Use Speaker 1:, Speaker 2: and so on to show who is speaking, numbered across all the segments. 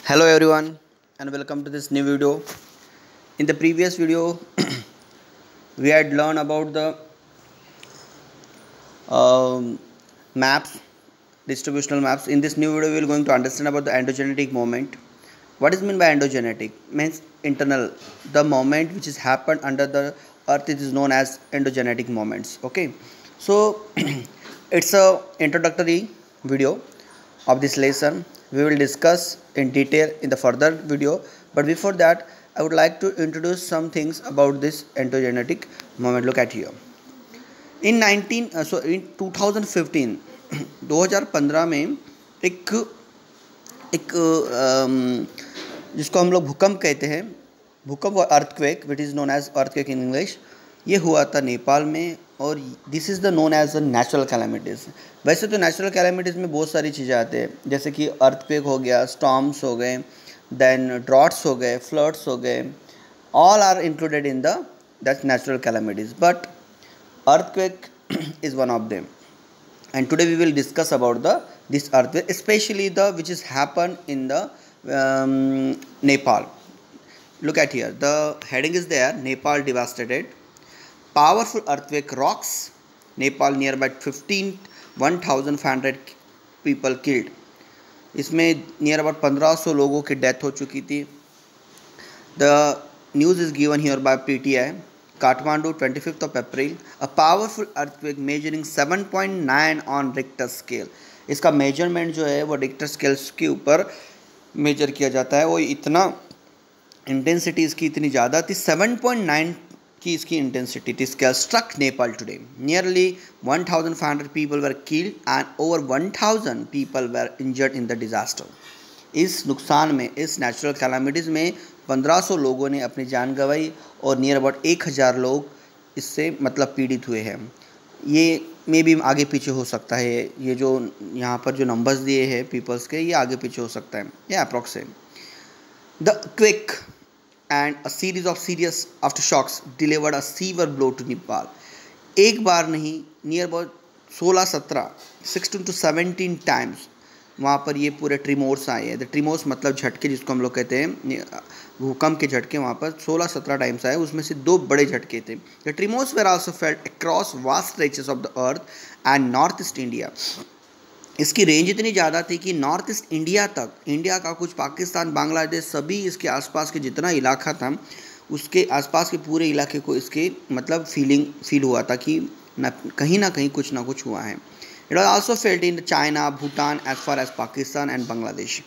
Speaker 1: Hello everyone and welcome to this new video. In the previous video we had learned about the maps, distributional maps. In this new video we are going to understand about the endogenetic moment. What is meant by endogenetic? Means internal. The moment which is happened under the earth it is known as endogenetic moments. Okay. So it's a introductory video of this lesson. We will discuss in detail in the further video, but before that I would like to introduce some things about this endogenetic moment. Look at here. In 2015 2015 में एक जिसको हम लोग भूकंप कहते हैं, भूकंप और earthquake which is known as earthquake in English, ये हुआ था नेपाल में और this is the known as a natural calamities. वैसे तो नेचुरल कैलामिटीज़ में बहुत सारी चीज़ें आती हैं, जैसे कि अर्थक्वेक हो गया, स्टॉर्म्स हो गए, देन ड्रॉट्स हो गए, फ्लड्स हो गए, all are included in the that natural calamities, but earthquake is one of them. And today we will discuss about this earthquake, especially the which is happened in the Nepal. Look at here, the heading is there: Nepal devastated, powerful earthquake rocks Nepal, nearby 1,500 people killed. इसमें near about 1500 लोगों की death हो चुकी थी. The news is given here by PTI. Kathmandu, 25th of April, a powerful earthquake measuring 7.9 on Richter scale. इसका measurement जो है वो रिक्टर स्केल्स के ऊपर मेजर किया जाता है. वो इतना इंटेंसिटी इसकी इतनी ज़्यादा थी, 7.9 की इसकी इंटेंसिटी थी. Scale struck Nepal today. Nearly 1,500 people were killed and over 1,000 people were injured in the disaster. इस नुकसान में, इस नेचुरल कैलामिटीज़ में 1500 लोगों ने अपनी जान गंवाई और नियर अबाउट 1000 लोग इससे मतलब पीड़ित हुए हैं. ये मे भी आगे पीछे हो सकता है, ये जो यहाँ पर जो नंबर्स दिए हैं पीपल्स के, ये आगे पीछे हो सकता है, ये अप्रॉक्स है. The quick and a series of serious aftershocks delivered a severe blow to Nepal. एक बार नहीं, नियर अबाउट 16-17 16 to 17 टाइम्स वहाँ पर ये पूरे ट्रिमोर्स आए हैं. द ट्रिमोर्स मतलब झटके, जिसको हम लोग कहते हैं भूकंप के झटके. वहाँ पर 16-17 टाइम्स आए, उसमें से 2 बड़े झटके थे. The tremors were also felt across vast stretches of the earth and north east India. इसकी रेंज इतनी ज़्यादा थी कि नॉर्थ ईस्ट इंडिया तक, इंडिया का कुछ पाकिस्तान, बांग्लादेश, सभी इसके आसपास के जितना इलाका था उसके आसपास के पूरे इलाके को इसके मतलब फील हुआ था कि कहीं ना कहीं कुछ ना कुछ हुआ है. It was also felt in China, Bhutan, as far as Pakistan and Bangladesh.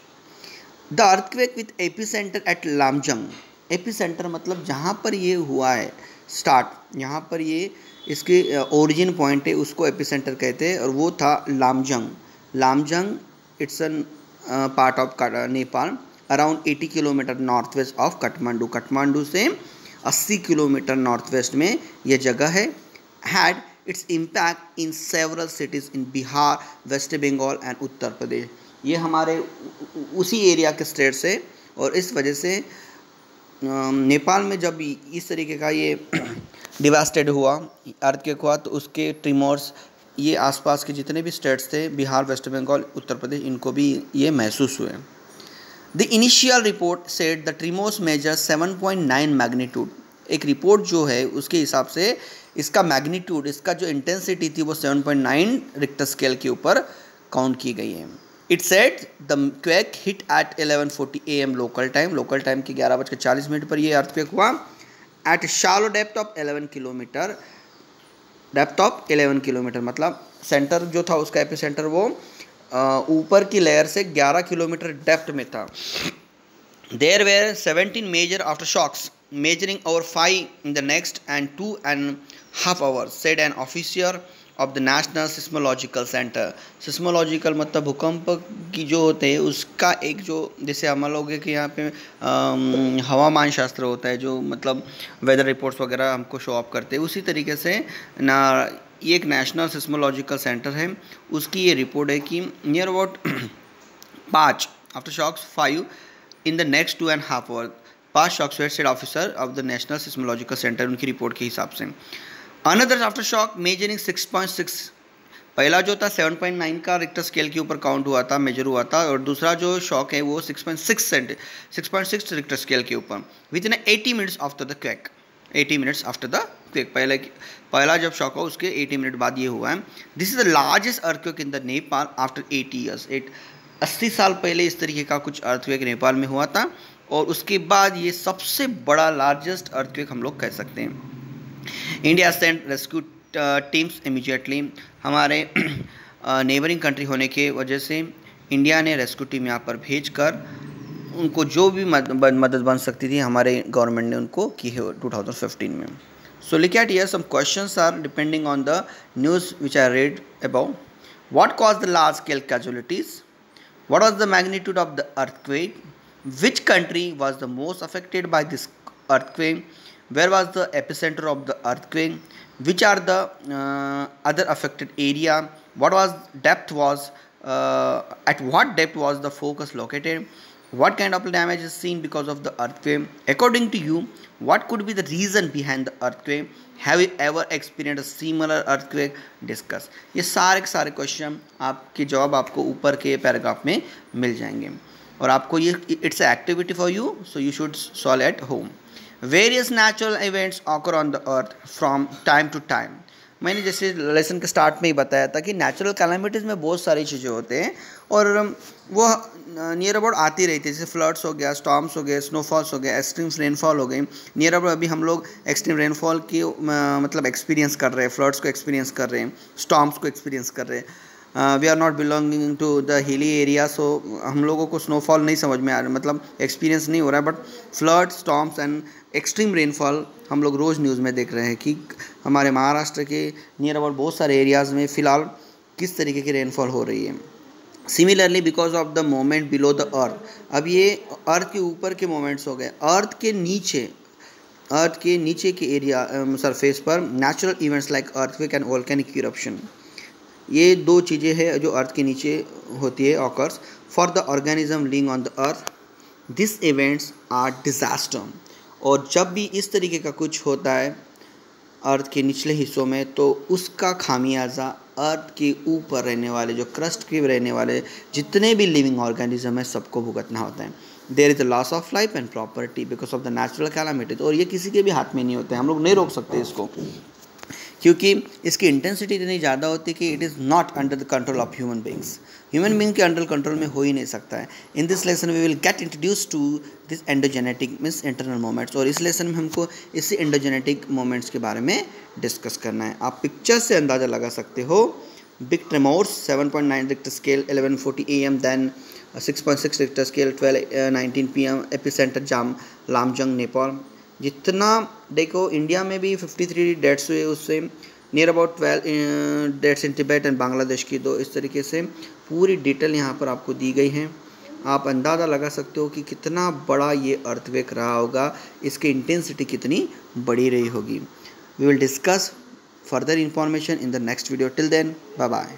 Speaker 1: The earthquake with epicenter at Lamjung. Epicenter मतलब जहाँ पर ये हुआ है स्टार्ट, यहाँ पर ये इसके ओरिजिन पॉइंट है, उसको एपिसेंटर कहते हैं, और वो था Lamjung. Lamjung it's a part of Nepal, around 80 kilometre north west of Kathmandu. Kathmandu से 80 किलोमीटर नॉर्थ वेस्ट में ये जगह है. Had its impact in several cities in Bihar, West Bengal and Uttar Pradesh. ये हमारे उसी एरिया के स्टेट्स है, और इस वजह से नेपाल में जब इस तरीके का ये डिवास्टेड हुआ, अर्थक्वेक हुआ, तो उसके ट्रिमोर्स ये आसपास के जितने भी स्टेट्स थे, बिहार, वेस्ट बंगाल, उत्तर प्रदेश, इनको भी ये महसूस हुए. The initial report said the tremors measure 7.9 magnitude. एक रिपोर्ट जो है उसके हिसाब से इसका मैग्नीट्यूड, इसका जो इंटेंसिटी थी वो 7.9 रिक्टर स्केल के ऊपर काउंट की गई है. It said the quake hit at 11:40 AM local time के 11:40 पर ये अर्थक्वेक हुआ. At shallow depth of 11 kilometre, मतलब सेंटर जो था उसका एपिसेंटर वो ऊपर की लेयर से 11 किलोमीटर डेप्थ में था. There were 17 major aftershocks measuring over 5 in the next and 2.5 hours, said an officer of the National Seismological Center. Seismological मतलब भूकंप की जो होते हैं उसका एक जो, जैसे हम लोग कि यहाँ पे हवामान शास्त्र होता है, जो मतलब वेदर रिपोर्ट्स वगैरह हमको शो ऑफ करते हैं, उसी तरीके से ना ये एक नेशनल सिस्मोलॉजिकल सेंटर है, उसकी ये रिपोर्ट है कि near about 5 aftershocks 5 in the next 2.5 hours. 5 shocks were, said officer of the national seismological centre, उनकी रिपोर्ट के हिसाब से. अनदर आफ्टर शॉक मेजरिंग 6.6 पहला जो था 7.9 का रिक्टर स्केल के ऊपर काउंट हुआ था, मेजर हुआ था, और दूसरा जो शॉक है वो 6.6 रिक्टर स्केल के ऊपर with in 80 minutes after the quake. 80 minutes after the quake, पहला जब शॉक हुआ उसके 80 मिनट बाद ये हुआ है। This is the largest earthquake in the Nepal after 80 years. 80 साल पहले इस तरीके का कुछ अर्थक्वेक नेपाल में हुआ था, और उसके बाद ये सबसे बड़ा लार्जेस्ट अर्थक्वेक हम लोग कह सकते हैं। India send rescue teams immediately. हमारे नेबरिंग कंट्री होने के वजह से इंडिया ने रेस्क्यू टीम यहाँ पर भेजकर उनको जो भी मदद बन सकती थी हमारे गवर्नमेंट ने उनको की है 2015 में। So look at here some questions are depending on the news which I read about. What cause the large scale casualties? What was the magnitude of the earthquake? Which country was the most affected by this earthquake? Where was the epicenter of the earthquake? Which are the other affected area? What was depth was at what depth was the focus located? What kind of damage is seen because of the earthquake? According to you, what could be the reason behind the earthquake? Have you ever experienced a similar earthquake? Discuss. ये सारे question आपके जवाब आपको ऊपर के paragraph में मिल जाएंगे, और आपको ये it's activity for you, so you should solve at home. Various natural events occur on the earth from time to time. मैंने जैसे लेसन के स्टार्ट में ही बताया था कि नेचुरल कैलामिटीज़ में बहुत सारी चीज़ें होते हैं, और वो नियर अबाउट आती रहती है, जैसे फ्लड्स हो गया, स्टॉर्म्स हो गए, स्नोफॉल्स हो गए, एक्सट्रीम रेनफॉल हो गई। नियर अबाउट अभी हम लोग एक्सट्रीम रेनफॉल की मतलब एक्सपीरियंस कर रहे हैं, फ्लड्स को एक्सपीरियंस कर रहे हैं, स्टॉर्म्स को एक्सपीरियंस कर रहे हैं। We are not belonging to the hilly area, so हम लोगों को स्नोफॉल नहीं समझ में आ रहा, मतलब एक्सपीरियंस नहीं हो रहा है, but flood, storms and extreme rainfall हम लोग रोज़ न्यूज़ में देख रहे हैं कि हमारे महाराष्ट्र के नियर अबाउट बहुत सारे एरियाज़ में फ़िलहाल किस तरीके की रेनफॉल हो रही है। Similarly because of the moment below the earth, अब ये अर्थ के ऊपर के मोमेंट्स हो गए, अर्थ के नीचे के एरिया सरफेस पर natural events like earthquake and volcanic eruption, ये दो चीज़ें हैं जो अर्थ के नीचे होती है, occurs for the organism living on the earth. This events are disaster. और जब भी इस तरीके का कुछ होता है अर्थ के निचले हिस्सों में, तो उसका खामियाजा अर्थ के ऊपर रहने वाले, जो क्रस्ट के रहने वाले जितने भी लिविंग ऑर्गेनिज्म है, सबको भुगतना होता है। There is a loss of life and property because of the natural calamities. और ये किसी के भी हाथ में नहीं होते, हम लोग नहीं रोक सकते इसको, क्योंकि इसकी इंटेंसिटी इतनी ज़्यादा होती है कि it is not under the control of human beings. Human being के अंडर कंट्रोल में हो ही नहीं सकता है। In this lesson we will get introduce to this endogenetic means internal moments, और इस लेसन में हमको इसी एंडोजेनेटिक मोमेंट्स के बारे में डिस्कस करना है। आप पिक्चर से अंदाज़ा लगा सकते हो। Big tremors 7.9 Richter scale 11:40 AM, then 6.6 Richter scale 12:19 PM, epicentre Lamjung Nepal. जितना देखो इंडिया में भी 53 डेथ्स हुए, उससे near about 12 deaths in Tibet and Bangladesh की। तो इस तरीके से पूरी डिटेल यहाँ पर आपको दी गई है। आप अंदाज़ा लगा सकते हो कि कितना बड़ा ये अर्थक्वेक रहा होगा, इसकी इंटेंसिटी कितनी बड़ी रही होगी। We will discuss further information in the next video. Till then bye bye.